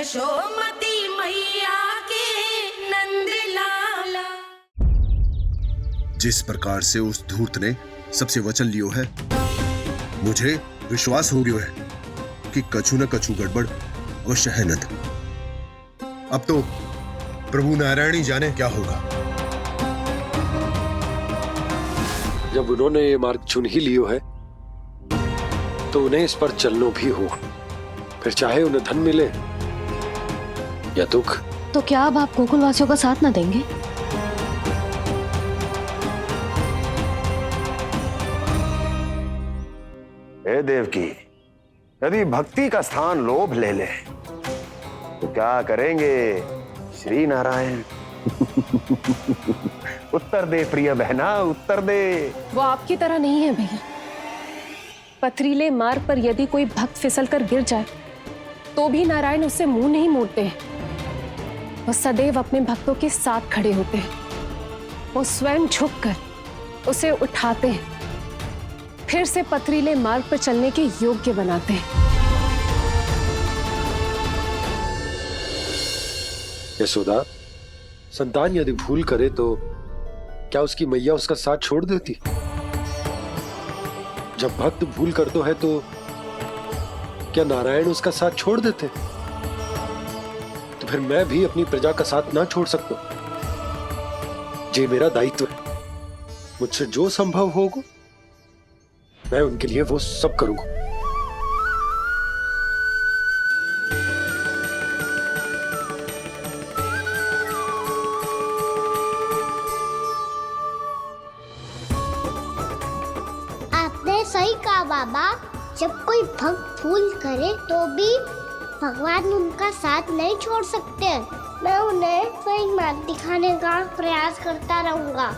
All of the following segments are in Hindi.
यशोमती मैया के नंद लाला। जिस प्रकार से उस धूर्त ने सबसे वचन लियो है, मुझे विश्वास हो गयो है कि कछु न कछु गड़बड़ अवश्य है नंद। अब तो प्रभु नारायण ही जाने क्या होगा। जब उन्होंने ये मार्ग चुन ही लियो है तो उन्हें इस पर चलना भी हो, फिर चाहे उन्हें धन मिले या दुख। तो क्या अब आप गोकुलवासियों का साथ न देंगे? हे देवकी, यदि भक्ति का स्थान लोभ ले ले तो क्या करेंगे श्री नारायण? उत्तर दे प्रिय बहना, उत्तर दे। वो आपकी तरह नहीं है भैया। पथरीले मार्ग पर यदि कोई भक्त फिसलकर गिर जाए तो भी नारायण उससे मुंह नहीं मोड़ते हैं। वो सदैव अपने भक्तों के साथ खड़े होते हैं। वो स्वयं झुककर उसे उठाते हैं, फिर से पथरीले मार्ग पर चलने के योग्य बनाते हैं। यशोदा, संतान यदि भूल करे तो क्या उसकी मैया उसका साथ छोड़ देती? जब भक्त भूल करता है तो क्या नारायण उसका साथ छोड़ देते? तो फिर मैं भी अपनी प्रजा का साथ ना छोड़ सकता। ये मेरा दायित्व है। मुझसे जो संभव होगा मैं उनके लिए वो सब करूंगा। आपने सही कहा बाबा। जब कोई भक्त भूल करे तो भी भगवान उनका साथ नहीं छोड़ सकते। मैं उन्हें सही मार्ग दिखाने का प्रयास करता रहूंगा।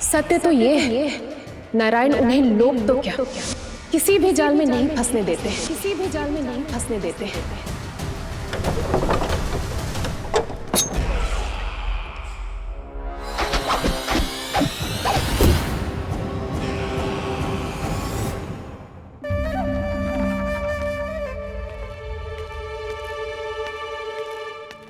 सत्य तो ये है, नारायण उन्हें लोग तो क्या किसी भी जाल में नहीं फंसने देते, किसी भी जाल में नहीं फंसने देते हैं।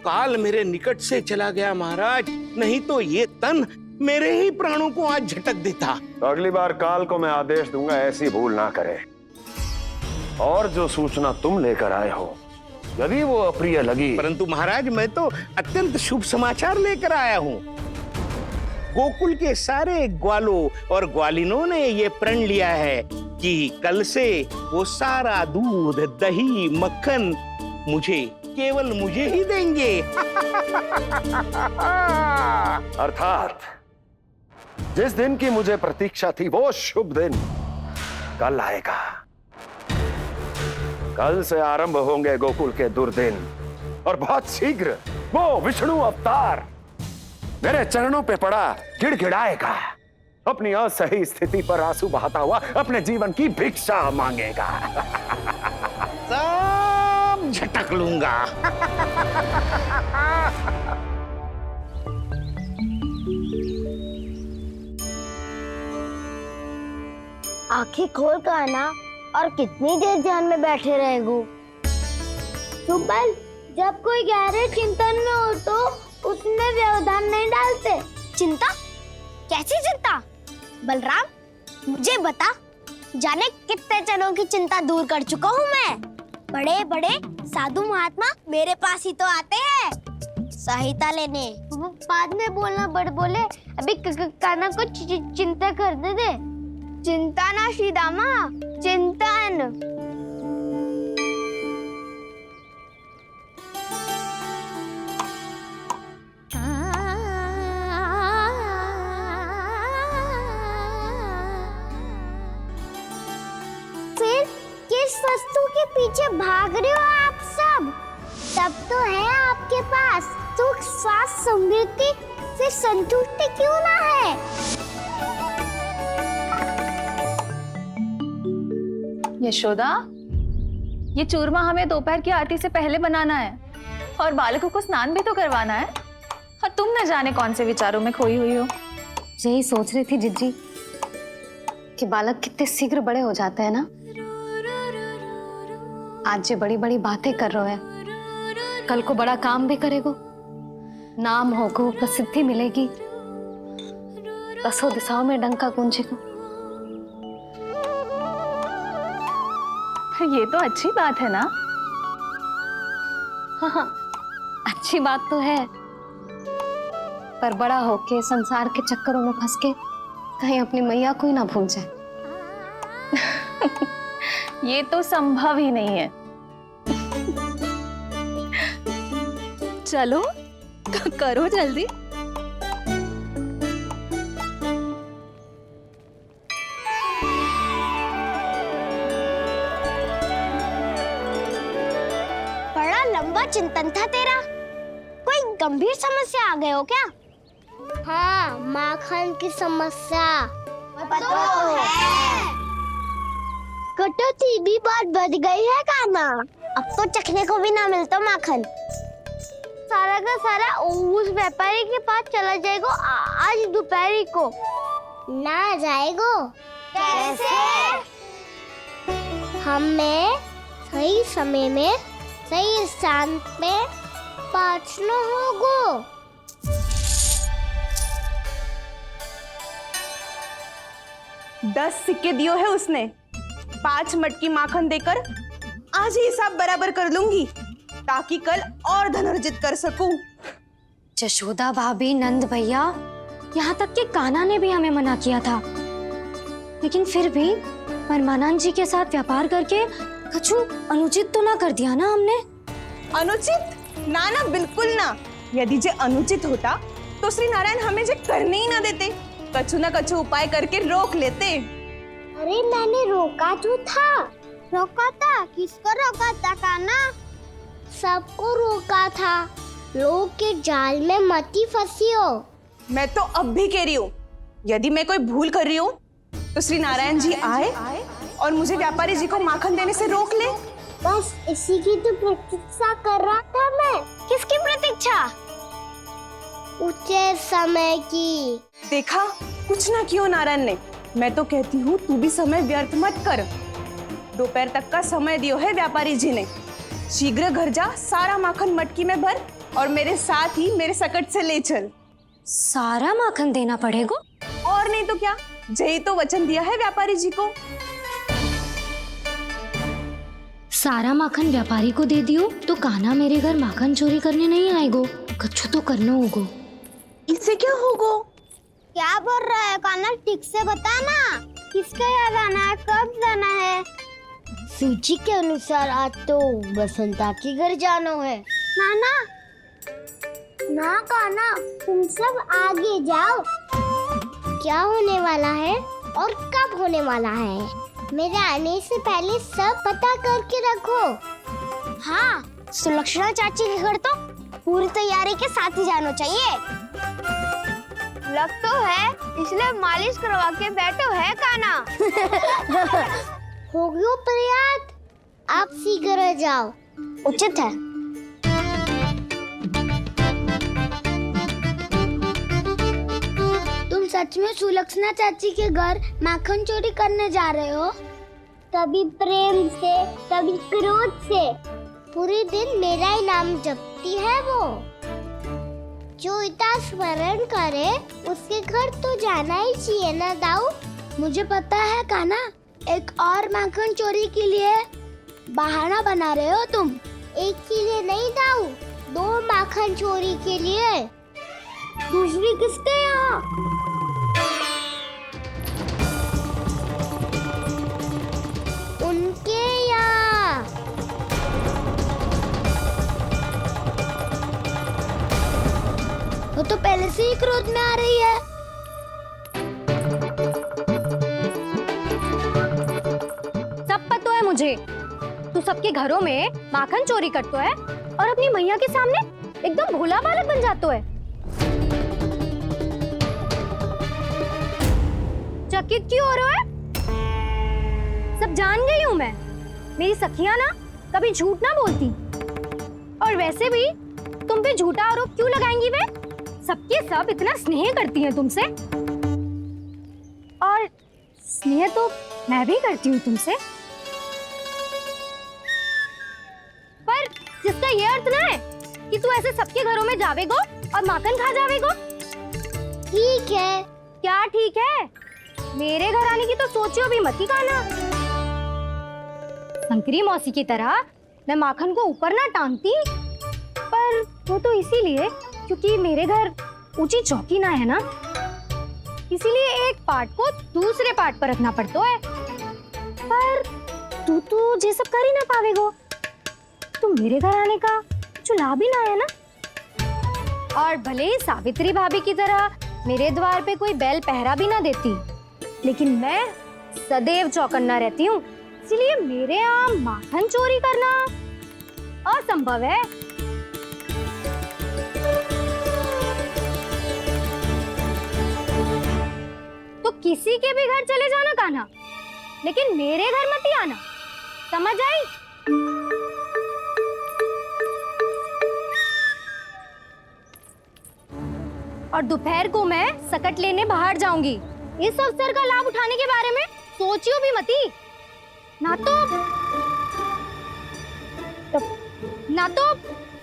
काल मेरे निकट से चला गया महाराज, नहीं तो ये तन मेरे ही प्राणों को आज झटक देता। तो अगली बार काल को मैं आदेश दूंगा ऐसी भूल ना करे। और जो सूचना तुम लेकर आए हो यदि वो अप्रिय लगी, परंतु महाराज मैं तो अत्यंत शुभ समाचार लेकर आया हूँ। गोकुल के सारे ग्वालों और ग्वालिनों ने ये प्रण लिया है कि कल से वो सारा दूध, दही, मक्खन केवल मुझे ही देंगे। अर्थात जिस दिन की मुझे प्रतीक्षा थी वो शुभ दिन कल आएगा। कल से आरंभ होंगे गोकुल के दुर्दिन और बहुत शीघ्र वो विष्णु अवतार मेरे चरणों पे पड़ा गिड़गिड़ाएगा। अपनी असही स्थिति पर आंसू बहाता हुआ अपने जीवन की भिक्षा मांगेगा। सब झटक लूंगा। आंखें खोल कर आना। और कितनी देर ध्यान में बैठे रहेगो? सुबल, जब कोई गहरे चिंतन में हो तो उसमें व्यवधान नहीं डालते। चिंता? कैसी चिंता? बलराम, मुझे बता, जाने कितने जनों की चिंता दूर कर चुका हूँ मैं। बड़े बड़े साधु महात्मा मेरे पास ही तो आते हैं सहायता लेने। बाद में बोलना बड़ बोले, अभी काना को चिंता करने दे। चिंता ना श्रीदामा, चिंतन। फिर किस वस्तु के पीछे भाग रहे हो आप सब? सब तो है आपके पास। सुख, स्वास्थ्य, समृद्धि से संतुष्टि क्यों ना है? यशोदा, ये चूरमा हमें दोपहर की आरती से पहले बनाना है और बालकों को स्नान भी तो करवाना है। और तुम न जाने कौन से विचारों में खोई हुई हो। यही सोच रही थी जिज्जी कि बालक कितने शीघ्र बड़े हो जाते हैं ना। आज जो बड़ी बड़ी बातें कर रहे हैं, कल को बड़ा काम भी करेगो, नाम होगो, प्रसिद्धि मिलेगी, दसों दिशाओं में डंका गूंजेगो। ये तो अच्छी बात है ना। हाँ, अच्छी बात तो है, पर बड़ा होके संसार के चक्करों में फंस के कहीं अपनी मैया को ही ना भूल जाए। ये तो संभव ही नहीं है। चलो करो जल्दी। बड़ा लंबा चिंतन था तेरा। कोई गंभीर समस्या आ गए हो क्या? हाँ, माखन की समस्या तो है। कटौती भी बहुत बढ़ गई है काना। अब तो चखने को भी ना मिलता माखन। सारा का सारा उस व्यापारी के पास चला जाएगा आज दोपहर को। ना जाएगो? कैसे? हमें सही समय में सही स्थान पे पहुंचना होगा। दस सिक्के दियो है उसने। 5 मटकी माखन देकर आज ही हिसाब बराबर कर लूंगी, ताकि कल और धन अर्जित कर सकूं। जशोदा भाभी, नंद भैया, यहाँ तक कि कान्हा ने भी हमें मना किया था, लेकिन फिर भी परमानंद जी के साथ व्यापार करके कछु अनुचित तो ना कर दिया ना हमने? अनुचित? ना ना, बिल्कुल ना। यदि जे अनुचित होता तो श्री नारायण हमें जे करने ही ना देते, कछु ना कछु उपाय करके रोक लेते। अरे मैंने रोका तो था। रोका था? किसको रोका था काना? सबको रोका था। लोग के जाल में मती फंसी हो। मैं तो अब भी कह रही हूँ, यदि मैं कोई भूल कर रही हूँ तो श्री नारायण जी आए और मुझे व्यापारी जी को माखन देने से रोक ले। बस इसी की तो प्रतीक्षा कर रहा था मैं। किसकी प्रतीक्षा? उचित समय की। देखा, कुछ ना किया नारायण ने। मैं तो कहती हूँ तू भी समय व्यर्थ मत कर। दोपहर तक का समय दियो है व्यापारी जी ने। शीघ्र घर जा, सारा माखन मटकी में भर और मेरे साथ ही मेरे सकट से ले चल। सारा माखन देना पड़ेगा? और नहीं तो क्या, जय तो वचन दिया है व्यापारी जी को। सारा माखन व्यापारी को दे दियो तो कान्हा मेरे घर माखन चोरी करने नहीं आएगो। कछु तो करना होगा। इससे क्या होगा? क्या बोल रहा है कान्हा? ठीक से बता ना। किसका यहाँ जाना है, कब जाना है? सूची के अनुसार आज तो बसंता के घर जाना है। नाना, ना कान्हा, तुम सब आगे जाओ। क्या होने वाला है और कब होने वाला है, मेरे आने से पहले सब पता करके रखो। हाँ, सुलक्षणा चाची के घर तो पूरी तैयारी के साथ ही जाना चाहिए। लग तो है, इसलिए मालिश करवा के बैठो है कान्हा। हो गयो प्रयास, आप शीघ्र जाओ, उचित है। तुम सच में सुलक्षणा चाची के घर माखन चोरी करने जा रहे हो? कभी प्रेम से, कभी क्रोध से, पूरे दिन मेरा ही नाम जपती है वो। जो इतना स्मरण करे उसके घर तो जाना ही चाहिए ना दाऊ। मुझे पता है कान्हा, एक और माखन चोरी के लिए बहाना बना रहे हो तुम। एक के लिए नहीं दाऊ, 2 माखन चोरी के लिए। दूसरी किसके यहाँ? उनके यहाँ। वो तो पहले से ही क्रोध में आ रही है। सब पता है मुझे। तू सबके घरों में माखन चोरी करतो है और अपनी मैया के सामने एकदम भोला बालक बन जातो है। चकित क्यों हो रहा है? सब जान गई हूं मैं। मेरी सखियां ना कभी झूठ ना बोलती, और वैसे भी तुम पे झूठा आरोप क्यों लगाएंगी वे? सबके सब इतना स्नेह करती हैं तुमसे, और स्नेह तो मैं भी करती हूँ तुमसे, पर जिसका ये अर्थ ना है कि तू ऐसे सबके घरों में जावेगो और माखन खा जावेगो। ठीक है। क्या ठीक है? मेरे घर आने की तो सोचियो भी मत ही खाना। शंकरी मौसी की तरह मैं माखन को ऊपर ना टांगती, पर वो तो इसीलिए क्योंकि मेरे घर ऊंची चौकी ना है ना, इसीलिए एक पार्ट को दूसरे पार्ट पर रखना पड़ता है। पर तू तो ये सब कर ही ना पावेगो, तो मेरे घर आने का कुछ लाभ ही ना है ना। और भले ही सावित्री भाभी की तरह मेरे द्वार पे कोई बैल पहरा भी ना देती, लेकिन मैं सदैव चौकन्ना रहती हूँ, इसलिए मेरे यहाँ माखन चोरी करना असंभव है। तो किसी के भी घर चले जाना कान्हा, लेकिन मेरे घर मत ही आना, समझ आई? और दोपहर को मैं सकट लेने बाहर जाऊंगी। इस अवसर का लाभ उठाने के बारे में सोचियो भी मती, ना तो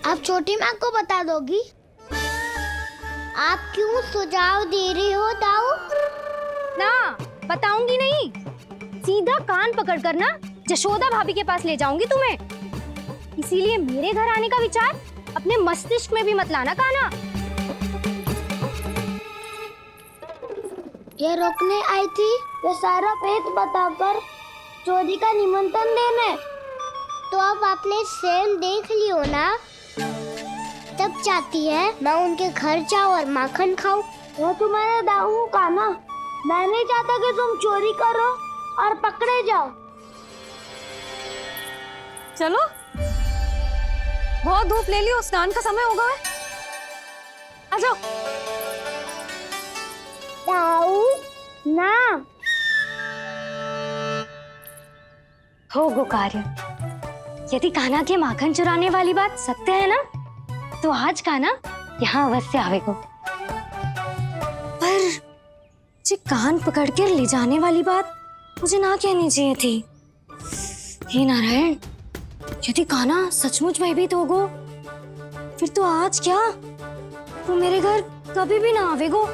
आप छोटी माँ को बता दोगी? आप क्यों सुझाव दे रही हो दाऊ? ना बताऊंगी नहीं, सीधा कान पकड़ कर ना जशोदा भाभी के पास ले जाऊंगी तुम्हें। इसीलिए मेरे घर आने का विचार अपने मस्तिष्क में भी मत लाना कान्हा। ये रोकने आई थी ये सारा भेद बताकर चोरी का निमंत्रण देने। तो अब आपने सेम देख लियो ना, तब चाहती है मैं उनके घर जाऊँ और माखन खाऊं। वो तुम्हारा दाऊ का ना, मैं नहीं चाहता कि तुम चोरी करो और पकड़े जाओ। चलो, बहुत धूप ले लियो, स्नान का समय होगा। आ जाओ। दाऊ ना हो गो कार्य। यदि कान्हा के माखन चुराने वाली बात सत्य है ना, तो आज कान्हा यहाँ अवश्य आवेगो। पर जे कान पकड़ कर ले जाने वाली बात मुझे ना कहनी चाहिए थी। हे नारायण, यदि कान्हा सचमुच भयभीत होगो, फिर तो आज क्या, वो मेरे घर कभी भी ना आवेगो।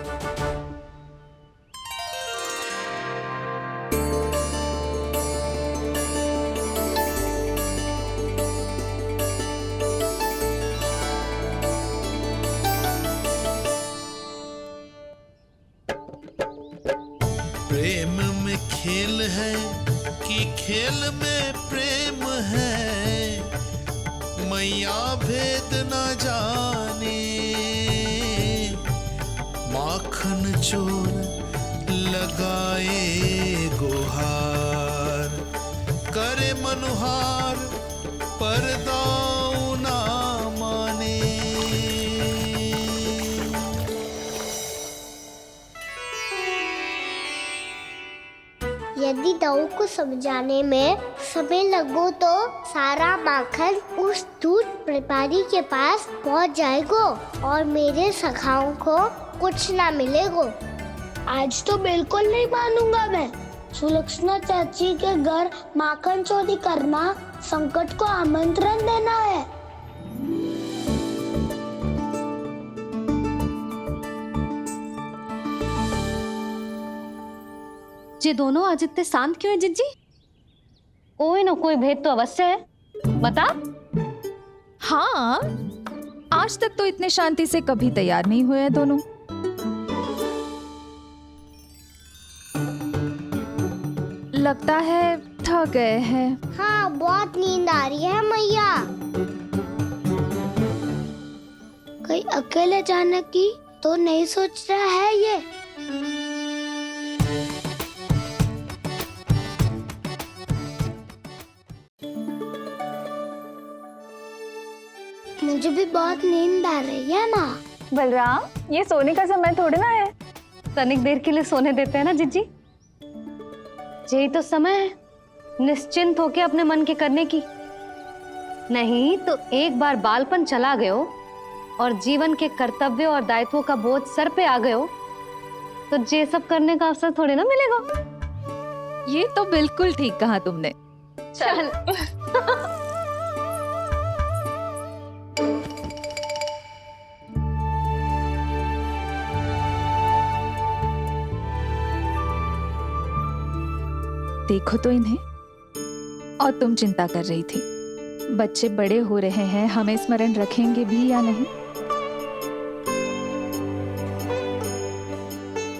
प्रेम में खेल है कि खेल में प्रेम है, मैया भेद न जाने। माखन चोर लगाए गुहार, करे मनुहार पर दाऊ ना माने। यदि दाऊ को समझाने में समय लगो तो सारा माखन उस दूध व्यापारी के पास पहुंच जाएगो और मेरे सखाओं को कुछ ना मिलेगो। आज तो बिल्कुल नहीं मानूंगा मैं। सुलक्षणा चाची के घर माखन चोरी करना संकट को आमंत्रण देना है। ये दोनों आज इतने शांत क्यों है जिज्जी? कोई ना कोई भेद तो अवश्य है, बता। हाँ, आज तक तो इतने शांति से कभी तैयार नहीं हुए हैं दोनों। लगता है थक गए हैं। हाँ, बहुत नींद आ रही है मैया। कहीं अकेले जाने की तो नहीं सोच रहा है ये? मुझे भी बहुत नींद आ रही है माँ। बलराम, ये सोने का समय थोड़े ना है। तनिक देर के लिए सोने देते हैं ना जिज्जी। यही तो समय है निश्चिंत होके अपने मन के करने की। नहीं तो एक बार बालपन चला गयो और जीवन के कर्तव्यों और दायित्वों का बोझ सर पे आ गयो, तो ये सब करने का अवसर थोड़े ना मिलेगा। ये तो बिल्कुल ठीक कहा तुमने। चल। देखो तो इन्हें। और तुम चिंता कर रही थी बच्चे बड़े हो रहे हैं, हमें स्मरण रखेंगे भी या नहीं।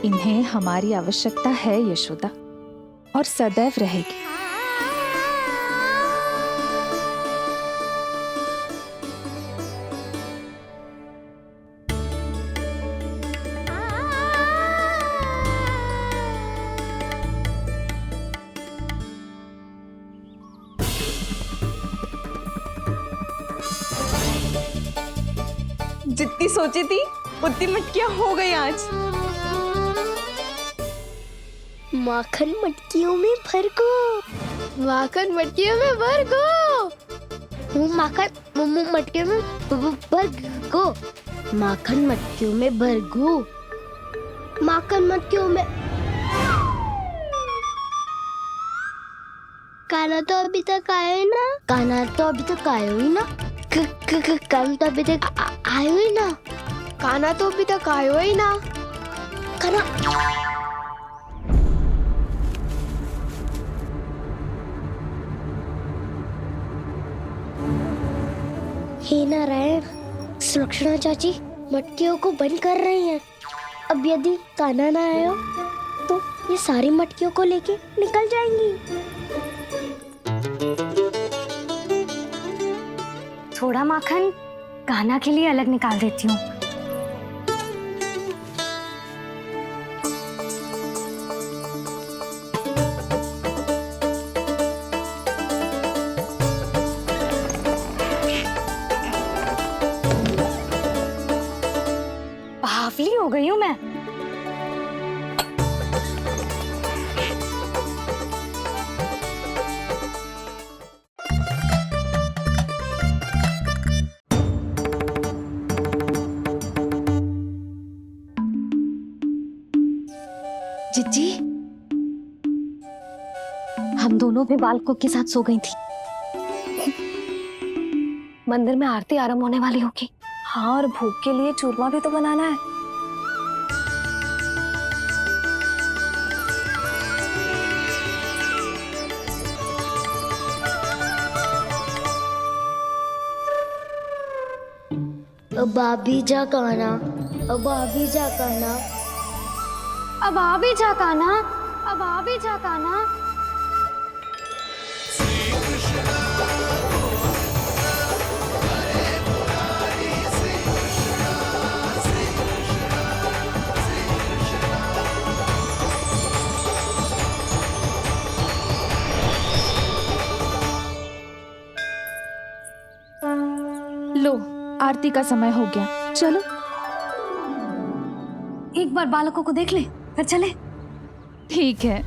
इन्हें हमारी आवश्यकता है यशोदा, और सदैव रहेगी। जितनी सोची थी उतनी मटकियां हो गई आज। माखन मटकियों में भर को, माखन मटकियों में भर को, माखन मटकियों में भर को, माखन मटकियों में भर को, माखन मटकियों में। काना तो अभी तक आया ही ना, काना तो अभी तक आया ही ना, काना तो अभी तक आयो ही ना, काना तो अभी तक आयो ही ना, काना। हे नारायण, सुलक्षणा चाची मटकियों को बंद कर रही हैं। अब यदि काना ना आया तो ये सारी मटकियों को लेके निकल जाएंगी। थोड़ा माखन कान्हा के लिए अलग निकाल देती हूँ। बावली हो गई हूँ मैं। जिज्जी, हम दोनों भी बालकों के साथ सो गई थी। मंदिर में आरती आरंभ होने वाली होगी। हाँ, और भोग के लिए चूरमा भी तो बनाना है। अब आ भी जा काना, अब आ भी जा काना, अब आ भी जा कान्हा, अब आ भी जा कान्हा। लो, आरती का समय हो गया, चलो। एक बार बालकों को देख ले, फिर चले। ठीक है।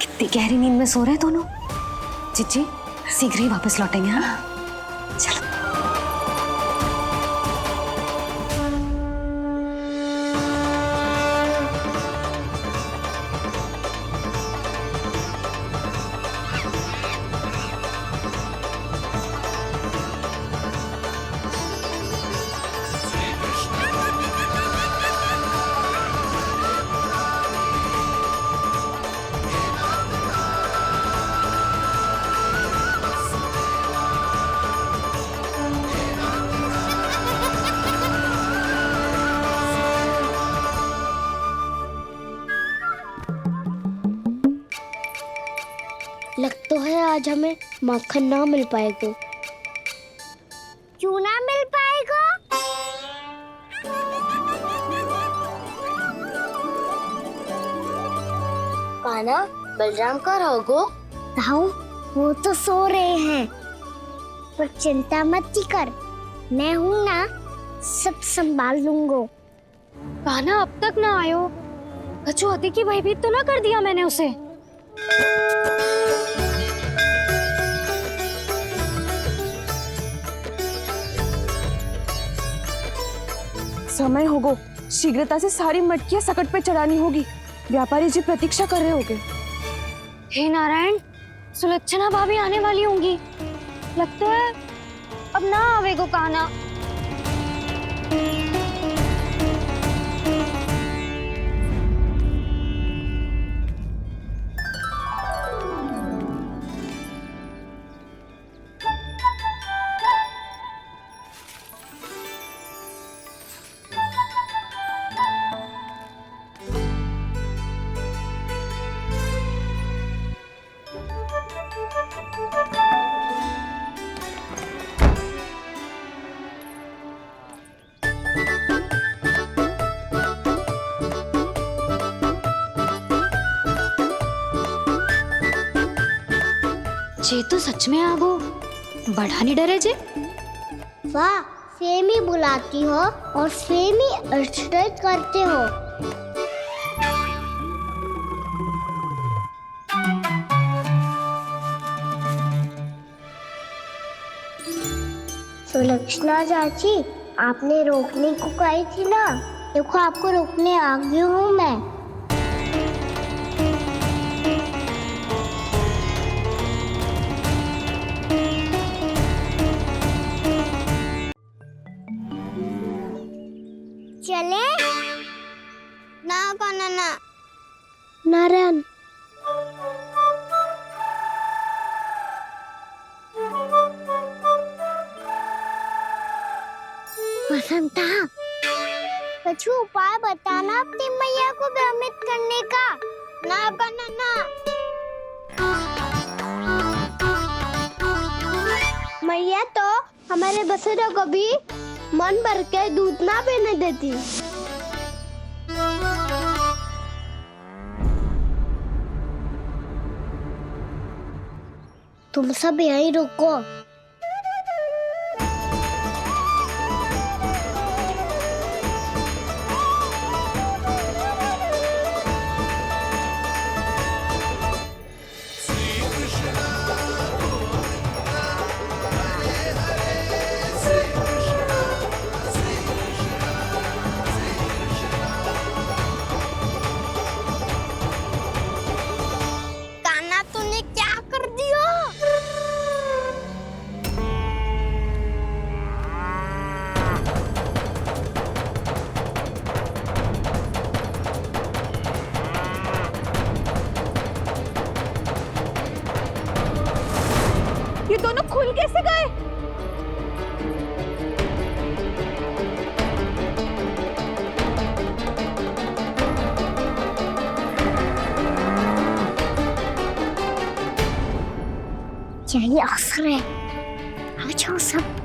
कितनी गहरी नींद में सो रहे हैं दोनों। जिज्जी शीघ्र ही वापस लौटेंगे। हाँ, चलो। लग तो है आज हमें माखन ना मिल पाएगा। क्यों ना मिल पाएगा? कान्हा, बलराम का रहोगो? ताऊ, वो तो सो रहे हैं, पर चिंता मत कर, मैं हूँ ना, संभाल लूंगा। कान्हा अब तक ना आयो, कछु अति की भयभीत तो ना कर दिया मैंने उसे? समय होगो, शीघ्रता से सारी मटकियां सकट पे चढ़ानी होगी। व्यापारी जी प्रतीक्षा कर रहे होंगे। हे नारायण, सुलक्षणा भाभी आने वाली होंगी। लगता है अब ना आवेगो कान्हा। जे तो सच में आगो, बड़ा नहीं डरे जे। वाह, सेम ही बुलाती हो और सेम ही अर्चट करते हो। सुलक्षणा चाची, आपने रोकने को कही थी ना, देखो आपको रोकने आ गई हूँ मैं। चले ना कान्हा ना। नारायण, बसंता, कछु उपाय बताना अपनी मैया को भ्रमित करने का। ना कान्हा ना। मैया तो हमारे बसेरा को भी मन भर के दूध ना पीने देती। तुम सब यहीं रुको। ये दोनों खुल कैसे गए? यही अवसर है, आ जाओ सब।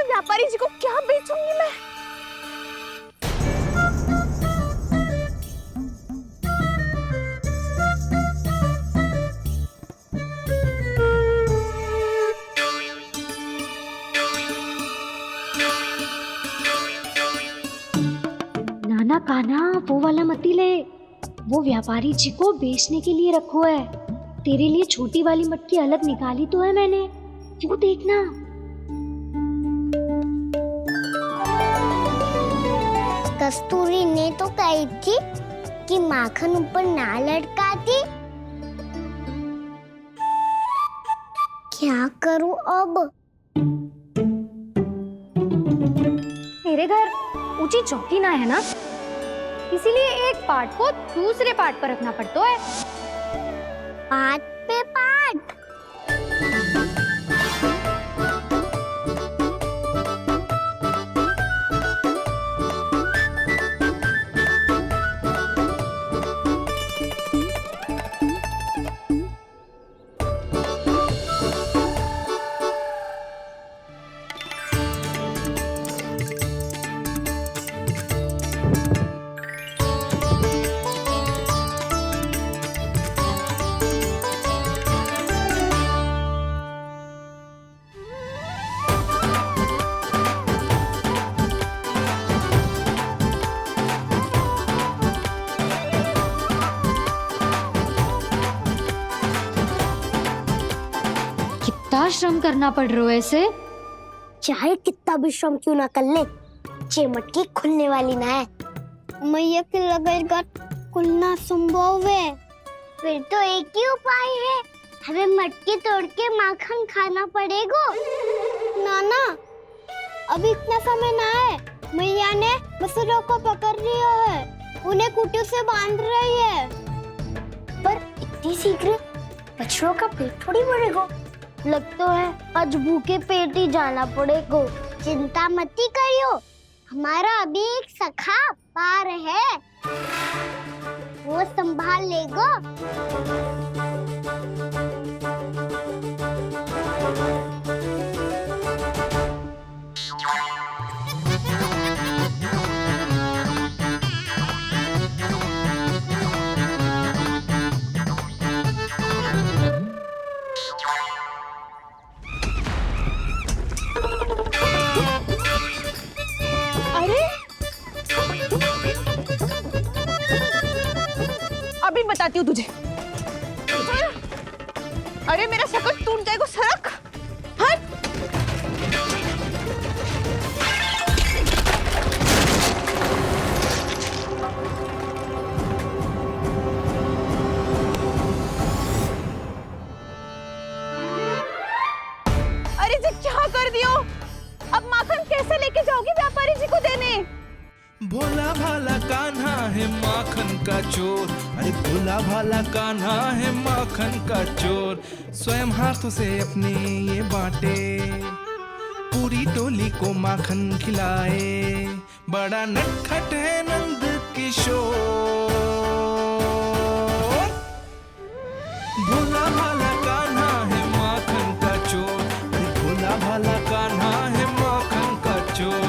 व्यापारी जी को क्या बेचूंगी मैं? नाना कान्हा वो वाला मती ले, वो व्यापारी जी को बेचने के लिए रखो है। तेरे लिए छोटी वाली मटकी अलग निकाली तो है मैंने, वो देखना। कस्तूरी ने तो कही थी कि माखन ऊपर ना लटकाती। क्या करूं अब? मेरे घर ऊंची चौकी ना है ना, इसीलिए एक पार्ट को दूसरे पार्ट पर रखना पड़ता है। पार्ट पे पार्ट। कितना श्रम करना पड़ रहा है इसे। चाहे कितना भी श्रम क्यों ना कर ले, ये मटकी खुलने वाली ना है। मैया के लगेगा खुलना संभव है। फिर तो एक ही उपाय है, हमें मटकी तोड़ के माखन खाना पड़ेगा। नाना, अभी इतना समय ना है। मैया ने बछड़ों को पकड़ लिया है, उन्हें कुटिया से बांध रही है। पर इतनी शीघ्र बछड़ों का पेट थोड़ी भरेगा। लगता है आज भूखे पेट ही जाना पड़ेगा। चिंता मत करियो, हमारा अभी एक सखा पार है, वो संभाल लेगा। अभी बताती हूँ तुझे। अरे मेरा शकट टूट जाएगा, सरक हट। अरे जी क्या कर दियो? अब माखन कैसे लेके जाओगी व्यापारी जी को देने? भोला भाला कान्हा है माखन का चोर, अरे भोला भाला कान्हा है माखन का चोर। स्वयं हाथों से अपने ये बांटे, पूरी टोली को माखन खिलाए। बड़ा नटखट है नंद किशोर। भोला भाला कान्हा है माखन का चोर, अरे भोला भाला कान्हा है माखन का चोर।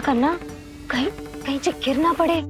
करना, कहीं कहीं से गिर ना पड़े।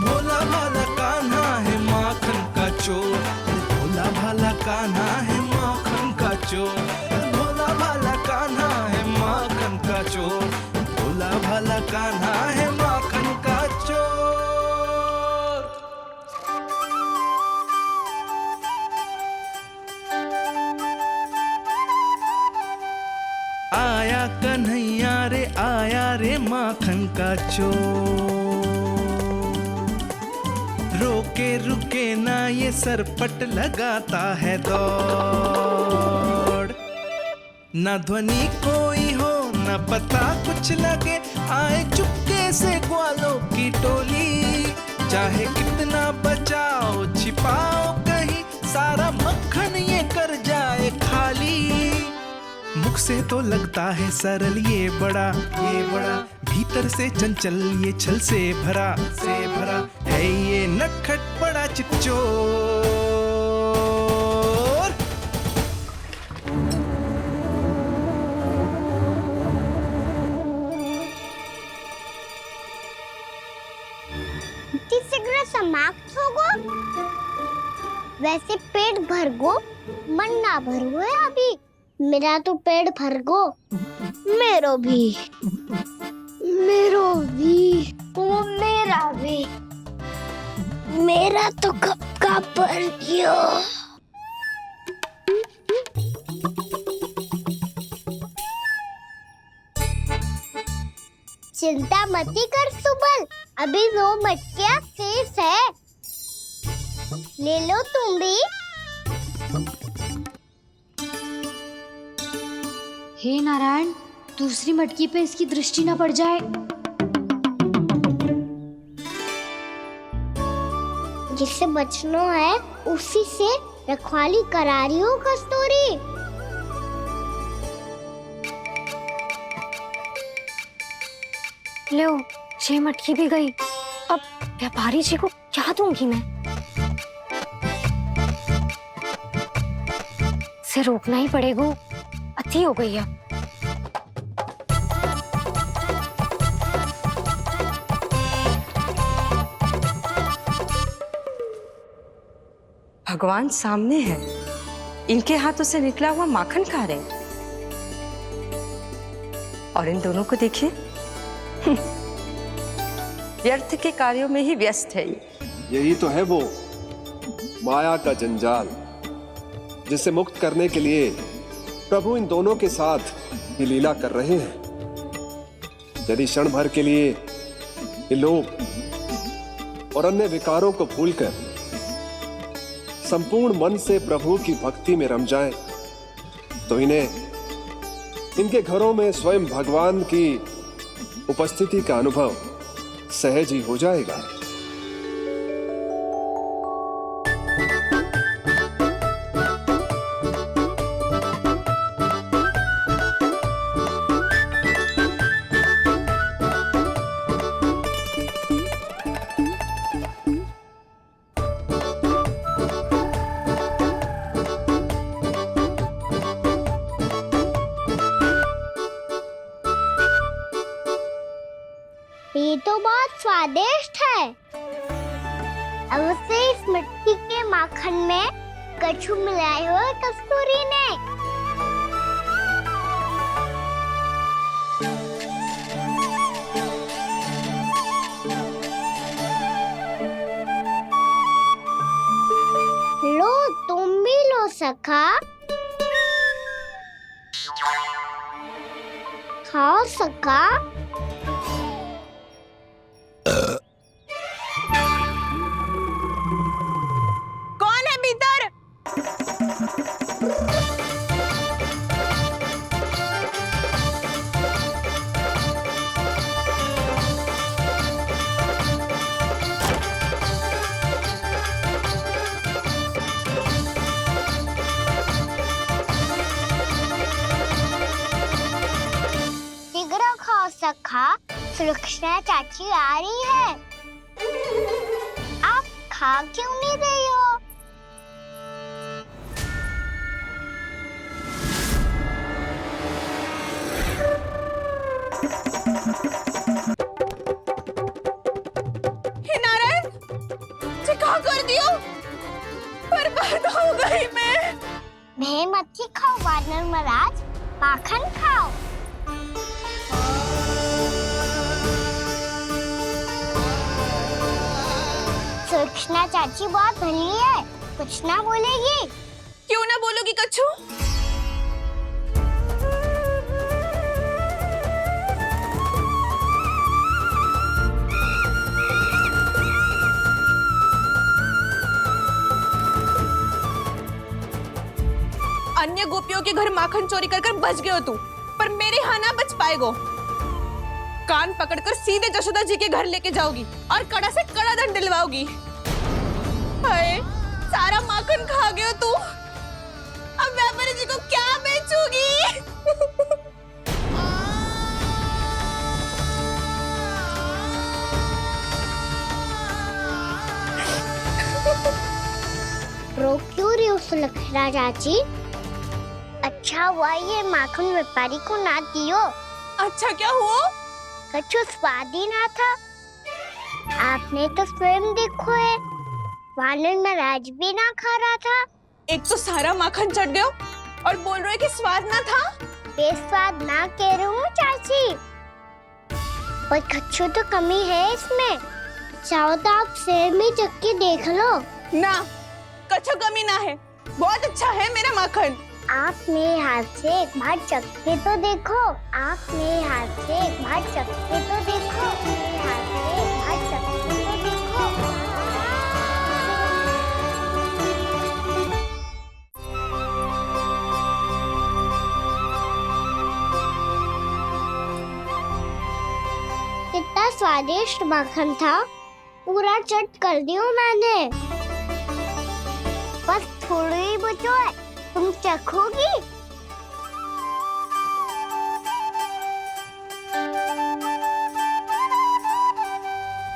भोला भाला कान्हा है माखन का चोर, भोला भाला कान्हा है माखन का चोर। भोला भाला कान्हा है माखन का चोर। आया कन्हैया रे आया रे माखन का चोर। रोके रुके ना ये सरपट लगाता है दौड़। ना ध्वनि कोई हो ना पता कुछ लगे, आए चुपके से ग्वालों की टोली। चाहे कितना बचाओ छिपाओ कहीं, सारा मक्खन ये कर जाए खाली। मुख से तो लगता है सरल ये बड़ा भीतर से चंचल ये छल से भरा है ये नटखट बड़ा चिच्चोर। शीघ्र समाप्त होगो, वैसे पेट भर गो मन ना भरो है अभी। मेरा तो पेट भर गो, मेरो भी ओ मेरा भी, मेरा तो कब का भर गयो। चिंता मती कर सुबल, अभी 2 मटकियाँ शेष है, ले लो तुम भी। हे नारायण, दूसरी मटकी पे इसकी दृष्टि न पड़ जाए। जिससे बचना है उसी से रखवाली करा रही हो कस्तूरी। लो, ये मटकी भी गई। अब व्यापारी जी को क्या दूंगी मैं? इसे रोकना ही पड़ेगा, अति हो गई है। भगवान सामने है, इनके हाथों से निकला हुआ माखन खा रहे हैं। और इन दोनों को देखिए, व्यर्थ के कार्यों में ही व्यस्त है। यही तो है वो माया का जंजाल, जिसे मुक्त करने के लिए प्रभु इन दोनों के साथ ये लीला कर रहे हैं। यदि क्षण भर के लिए ये लोग और अन्य विकारों को भूलकर संपूर्ण मन से प्रभु की भक्ति में रम जाएं, तो इन्हें इनके घरों में स्वयं भगवान की उपस्थिति का अनुभव सहज ही हो जाएगा। ये तो बहुत स्वादिष्ट है। अवश्य इस मिट्टी के माखन में कछु मिलाए हुए कस्तूरी ने। लो, तुम भी लो सखा, खाओ सखा। कौन है भीतर? शीघ्र खाओ सखा, सुलक्षणा चाची आ रही है। आप खा क्यों नहीं रही हो? हे नारायण, ये क्या कर दियो? बर्बाद हो गई मैं मच्छी खाओ वानर महाराज, माखन खाओ। सुलक्षणा चाची बहुत भली है, कुछ ना बोलेगी। क्यों ना बोलोगी कच्छू? अन्य गोपियों के घर माखन चोरी कर बच गए हो तू, पर मेरे यहाँ ना बच पाएगो। कान पकड़कर सीधे जशोदा जी के घर लेके जाओगी और कड़ा से कड़ा दंड दिलवाओगी। हाय, सारा माखन खा गए हो तू, अब व्यापारी जी को क्या बेचोगी? सुलक्षणा चाची, अच्छा हुआ ये माखन व्यापारी को ना दियो। अच्छा क्या हुआ? कछु स्वाद ही ना था। आपने तो स्वयं देखो है, वानर नाराज भी ना खा रहा था। एक तो सारा माखन चढ़ गयो और बोल रहे कि स्वाद ना था। बेस्वाद ना कह रही हूँ चाची, पर कछु तो कमी है इसमें। चाहो तो आप शहर में चख के देख लो। ना, कछु कमी ना है, बहुत अच्छा है मेरा माखन। आप मेरे हाथ से एक बार चख के तो देखो। आप मेरे हाथ से एक बार चख के तो देखो। मेरे हाथ से एक बार चख के तो देखो। कितना स्वादिष्ट माखन था, पूरा चट कर दियो मैंने। बस थोड़ी ही बचो है, तुम चखोगी?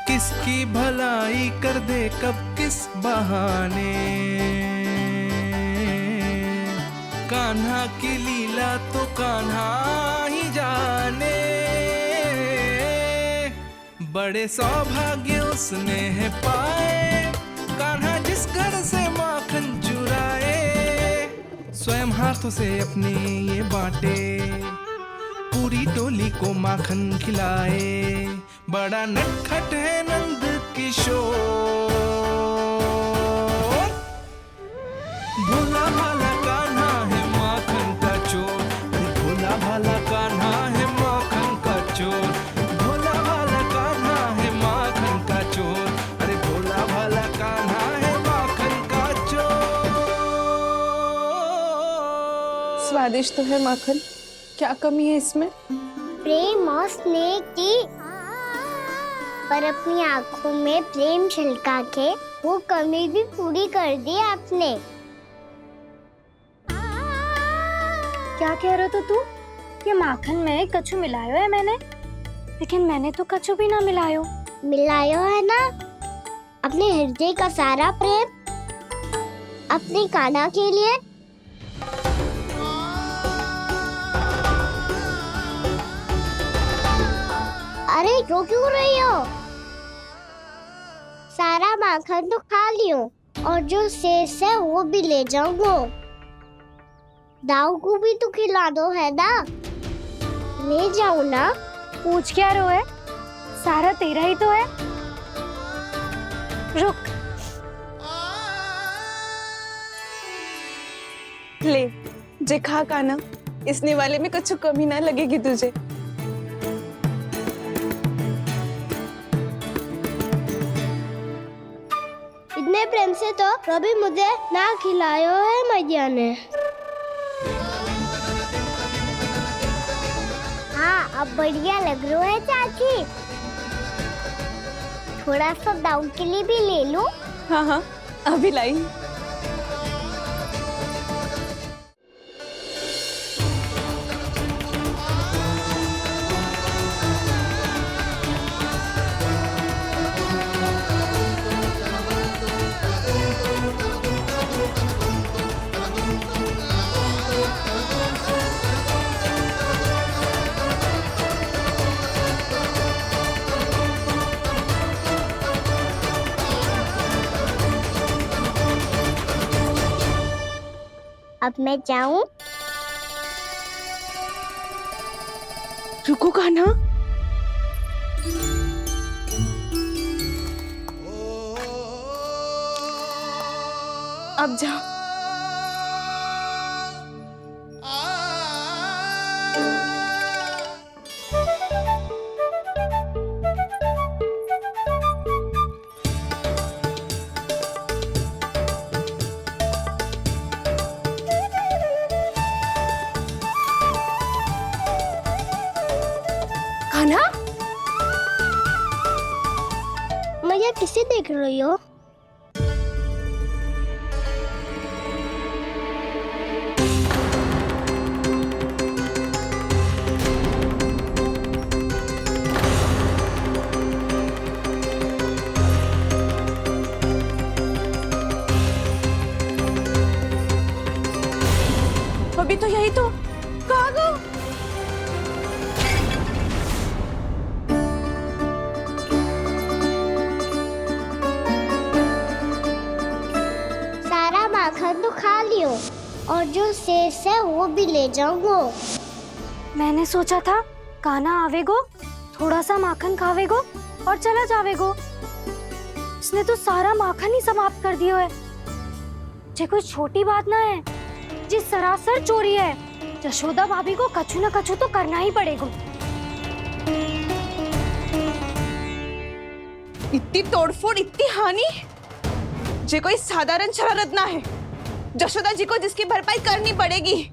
किसकी भलाई कर दे कब किस बहाने, कान्हा की लीला तो कान्हा ही जाने। बड़े सौभाग्य उसने है पाए, कान्हा जिस घर से माखन चुराए। स्वयं हाथों से अपने ये बांटे, पूरी टोली को माखन खिलाए। बड़ा नटखट है नंद किशोर, भोला भाला कान्हा है माखन का चोर। भोला भाला कान्हा है माखन का चोर। भोला भाला कान्हा है माखन का चोर। अरे भोला भाला कान्हा है माखन का चोर। स्वादिष्ट तो है माखन, क्या कमी है इसमें? प्रेम और स्नेह की, पर अपनी आंखों में प्रेम छलका के वो कमी भी पूरी कर दी आपने। क्या कह रहे हो तू? ये माखन में कछु मिलायो है मैंने, लेकिन मैंने तो कछु भी ना मिलायो। मिलायो है ना अपने हृदय का सारा प्रेम अपनी कान्हा के लिए। अरे रो क्यों रही हो? सारा माखन तो खा लियो और जो शेष है वो भी ले जाऊंगा। दाऊ को भी तो खिला दो है ना, ले जाओ ना। पूछ क्या रो है, सारा तेरा ही तो है। रुक, ले जे खा कान्हा, इसने वाले में कछु कमी ना लगेगी तुझे। इतने प्रेम से तो कभी मुझे ना खिलायो है मैया ने। हाँ, अब बढ़िया लग रहा है चाची। थोड़ा सा दाऊ के लिए भी ले लो। हाँ हाँ, अभी लाई। अब मैं जाऊं? रुको कान्हा, अब जाओ। कान्हा, मैया किसे देख रही हो? जो शेष है वो भी ले जाऊंगा। मैंने सोचा था कान्हा आवेगो, थोड़ा सा माखन खावेगो और चला जावेगो। इसने तो सारा माखन ही समाप्त कर दिया है। ये कोई छोटी बात ना है, जी सरासर चोरी है। यशोदा भाभी को कछु न कछु तो करना ही पड़ेगा। इतनी तोड़फोड़, इतनी हानि, ये कोई साधारण शरारत ना है। यशोदा जी को जिसकी भरपाई करनी पड़ेगी।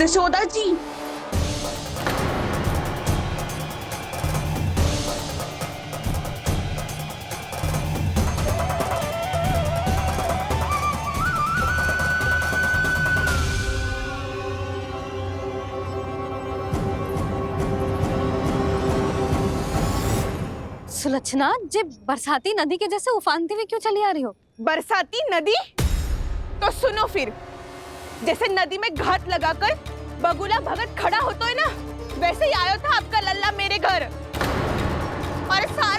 यशोदा जी, सुलक्षणा, जे बरसाती नदी के जैसे उफानते हुए क्यों चली आ रही हो? बरसाती नदी? तो सुनो फिर, जैसे नदी में घात लगाकर बगुला भगत खड़ा होता है ना, वैसे ही आया था आपका लल्ला मेरे घर। और सारे